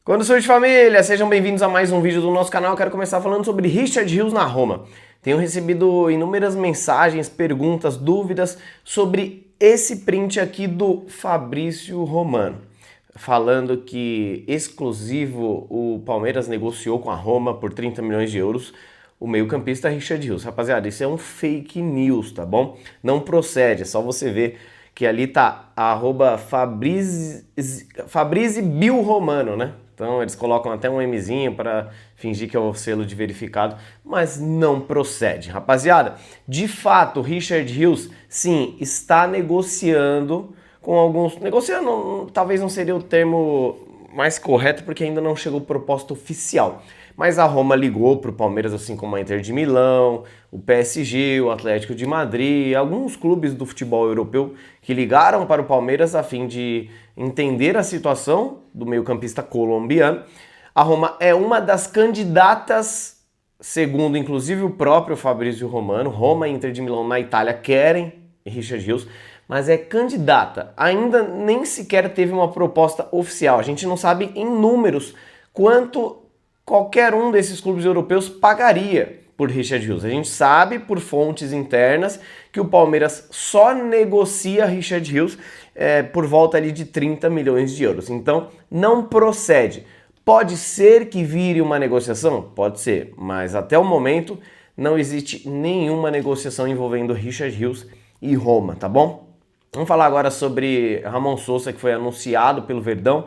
Quando surge família, sejam bem-vindos a mais um vídeo do nosso canal. Eu quero começar falando sobre Richard Rios na Roma. Tenho recebido inúmeras mensagens, perguntas, dúvidas sobre esse print aqui do Fabrício Romano, falando que exclusivo o Palmeiras negociou com a Roma por 30 milhões de euros o meio-campista Richard Rios. Rapaziada, isso é um fake news, tá bom? Não procede, é só você ver que ali tá @FabrizioBilRomano, né? Então eles colocam até um Mzinho para fingir que é o selo de verificado, mas não procede. Rapaziada, de fato, Richard Rios, sim, está negociando com alguns... Negociando talvez não seria o termo mais correto, porque ainda não chegou proposta oficial. Mas a Roma ligou para o Palmeiras, assim como a Inter de Milão, o PSG, o Atlético de Madrid, alguns clubes do futebol europeu que ligaram para o Palmeiras a fim de entender a situação do meio-campista colombiano. A Roma é uma das candidatas, segundo inclusive o próprio Fabrício Romano. Roma e Inter de Milão na Itália querem Richard Rios, mas é candidata. Ainda nem sequer teve uma proposta oficial. A gente não sabe em números quanto qualquer um desses clubes europeus pagaria por Richard Rios. A gente sabe por fontes internas que o Palmeiras só negocia Richard Rios por volta ali de 30 milhões de euros. Então não procede. Pode ser que vire uma negociação? Pode ser, mas até o momento não existe nenhuma negociação envolvendo Richard Rios e Roma, tá bom? Vamos falar agora sobre Ramon Sousa, que foi anunciado pelo Verdão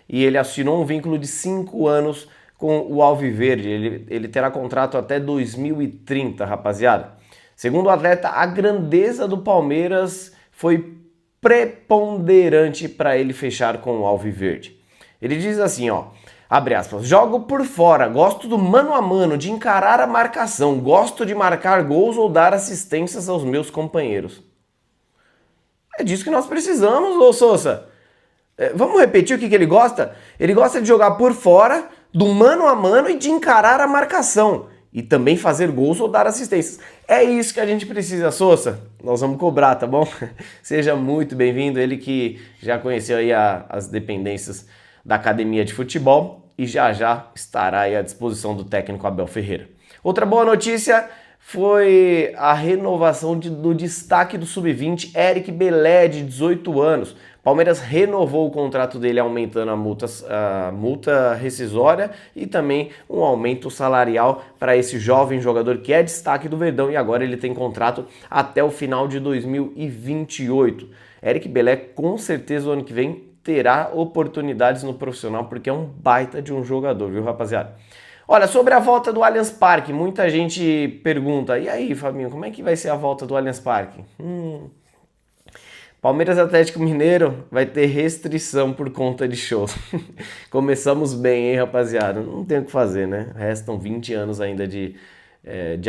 e ele assinou um vínculo de 5 anos com o Alviverde. Ele terá contrato até 2030, rapaziada. Segundo o atleta, a grandeza do Palmeiras foi preponderante para ele fechar com o Alviverde. Ele diz assim, ó, abre aspas, jogo por fora, gosto do mano a mano, de encarar a marcação, gosto de marcar gols ou dar assistências aos meus companheiros. É disso que nós precisamos, ô Sousa. Vamos repetir o que ele gosta? Ele gosta de jogar por fora, do mano a mano e de encarar a marcação. E também fazer gols ou dar assistências. É isso que a gente precisa, Sousa. Nós vamos cobrar, tá bom? Seja muito bem-vindo. Ele que já conheceu aí as dependências da academia de futebol e já estará aí à disposição do técnico Abel Ferreira. Outra boa notícia foi a renovação do destaque do Sub-20, Eric Belé, de 18 anos. Palmeiras renovou o contrato dele, aumentando a multa rescisória e também um aumento salarial para esse jovem jogador que é destaque do Verdão e agora ele tem contrato até o final de 2028. Eric Belé, com certeza, o ano que vem terá oportunidades no profissional porque é um baita de um jogador, viu, rapaziada? Olha, sobre a volta do Allianz Parque, muita gente pergunta, e aí, Fabinho, como é que vai ser a volta do Allianz Parque? Palmeiras Atlético Mineiro vai ter restrição por conta de shows. Começamos bem, hein, rapaziada? Não tem o que fazer, né? Restam 20 anos ainda de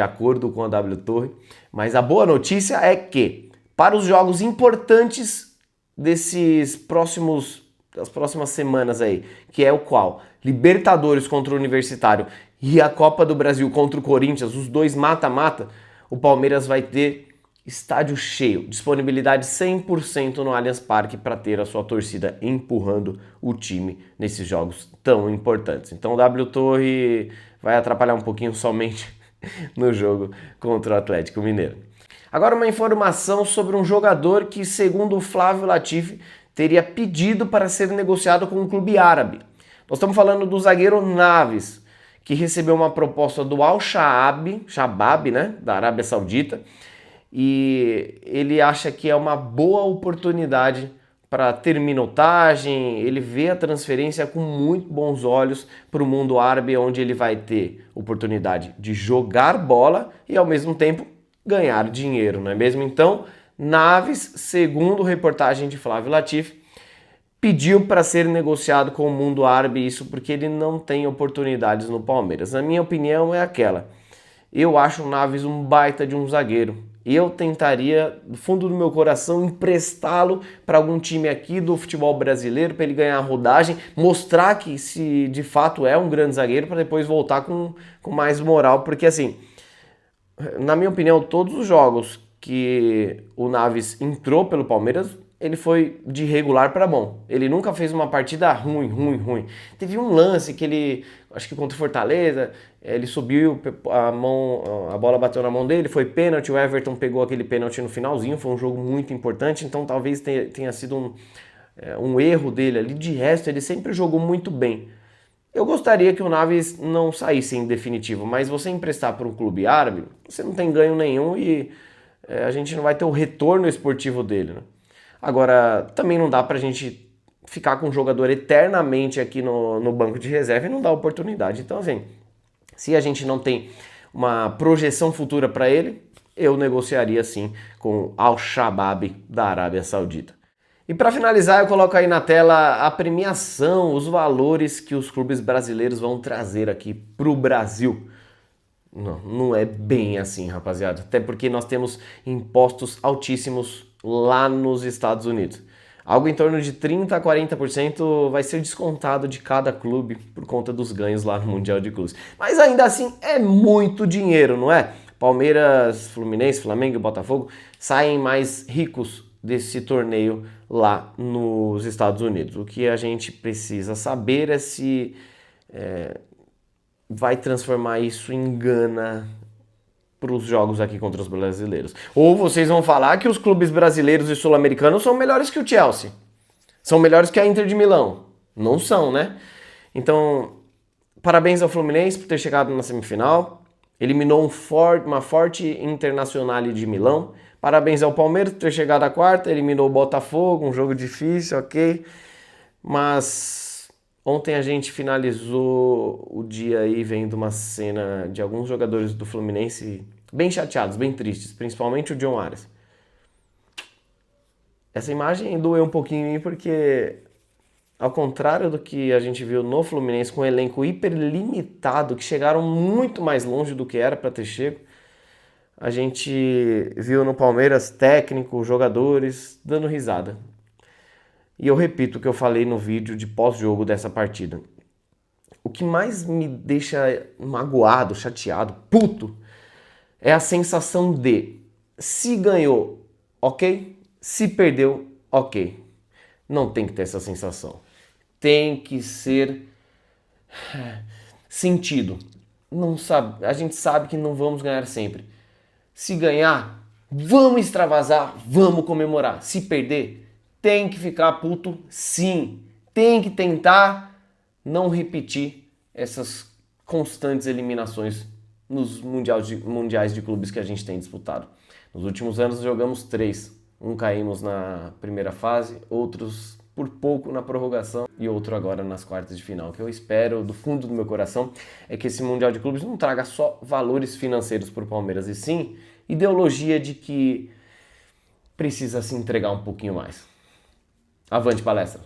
acordo com a W Torre. Mas a boa notícia é que, para os jogos importantes das próximas semanas aí, que é o qual? Libertadores contra o Universitário e a Copa do Brasil contra o Corinthians, os dois mata-mata, o Palmeiras vai ter estádio cheio, disponibilidade 100% no Allianz Parque para ter a sua torcida empurrando o time nesses jogos tão importantes. Então o W Torre vai atrapalhar um pouquinho somente no jogo contra o Atlético Mineiro. Agora uma informação sobre um jogador que, segundo o Flávio Latifi, teria pedido para ser negociado com um clube árabe. Nós estamos falando do zagueiro Naves, que recebeu uma proposta do Al-Shabaab, né, da Arábia Saudita, e ele acha que é uma boa oportunidade para ter minutagem. Ele vê a transferência com muito bons olhos para o mundo árabe, onde ele vai ter oportunidade de jogar bola e ao mesmo tempo ganhar dinheiro, não é mesmo? Então, Naves, segundo reportagem de Flávio Latifi, pediu para ser negociado com o mundo árabe, isso porque ele não tem oportunidades no Palmeiras. Na minha opinião é aquela, eu acho o Naves um baita de um zagueiro. Eu tentaria, do fundo do meu coração, emprestá-lo para algum time aqui do futebol brasileiro, para ele ganhar rodagem, mostrar que se de fato é um grande zagueiro, para depois voltar com mais moral, porque assim, na minha opinião, todos os jogos que o Naves entrou pelo Palmeiras, ele foi de regular para bom. Ele nunca fez uma partida ruim. Teve um lance que ele, acho que contra o Fortaleza, ele subiu, a bola bateu na mão dele, foi pênalti, o Everton pegou aquele pênalti no finalzinho, foi um jogo muito importante, então talvez tenha sido um erro dele ali. De resto, ele sempre jogou muito bem. Eu gostaria que o Naves não saísse em definitivo, mas você emprestar para um clube árabe, você não tem ganho nenhum e a gente não vai ter o retorno esportivo dele, né? Agora, também não dá pra gente ficar com um jogador eternamente aqui no banco de reserva e não dar oportunidade. Então, assim, se a gente não tem uma projeção futura para ele, eu negociaria sim com o Al-Shabaab da Arábia Saudita. E para finalizar, eu coloco aí na tela a premiação, os valores que os clubes brasileiros vão trazer aqui pro Brasil. Não é bem assim, rapaziada. Até porque nós temos impostos altíssimos lá nos Estados Unidos. Algo em torno de 30% a 40% vai ser descontado de cada clube por conta dos ganhos lá no Mundial de Clubes. Mas ainda assim é muito dinheiro, não é? Palmeiras, Fluminense, Flamengo e Botafogo saem mais ricos desse torneio lá nos Estados Unidos. O que a gente precisa saber é se vai transformar isso em gana para os jogos aqui contra os brasileiros. Ou vocês vão falar que os clubes brasileiros e sul-americanos são melhores que o Chelsea. São melhores que a Inter de Milão. Não são, né? Então, parabéns ao Fluminense por ter chegado na semifinal. Eliminou uma forte Internazionale de Milão. Parabéns ao Palmeiras por ter chegado à quarta. Eliminou o Botafogo, um jogo difícil, ok. Mas ontem a gente finalizou o dia aí vendo uma cena de alguns jogadores do Fluminense bem chateados, bem tristes, principalmente o John Arias. Essa imagem doeu um pouquinho em mim porque, ao contrário do que a gente viu no Fluminense, com um elenco hiper limitado, que chegaram muito mais longe do que era para ter chego, a gente viu no Palmeiras técnico, jogadores dando risada. E eu repito o que eu falei no vídeo de pós-jogo dessa partida. O que mais me deixa magoado, chateado, puto, é a sensação de se ganhou, ok? Se perdeu, ok. Não tem que ter essa sensação. Tem que ser sentido. Não sabe, a gente sabe que não vamos ganhar sempre. Se ganhar, vamos extravasar, vamos comemorar. Se perder, tem que ficar puto, sim. Tem que tentar não repetir essas constantes eliminações nos mundiais de clubes que a gente tem disputado. Nos últimos anos jogamos 3. Um caímos na primeira fase, outros por pouco na prorrogação e outro agora nas quartas de final. O que eu espero do fundo do meu coração é que esse Mundial de Clubes não traga só valores financeiros para o Palmeiras, e sim ideologia de que precisa se entregar um pouquinho mais. Avante palestra!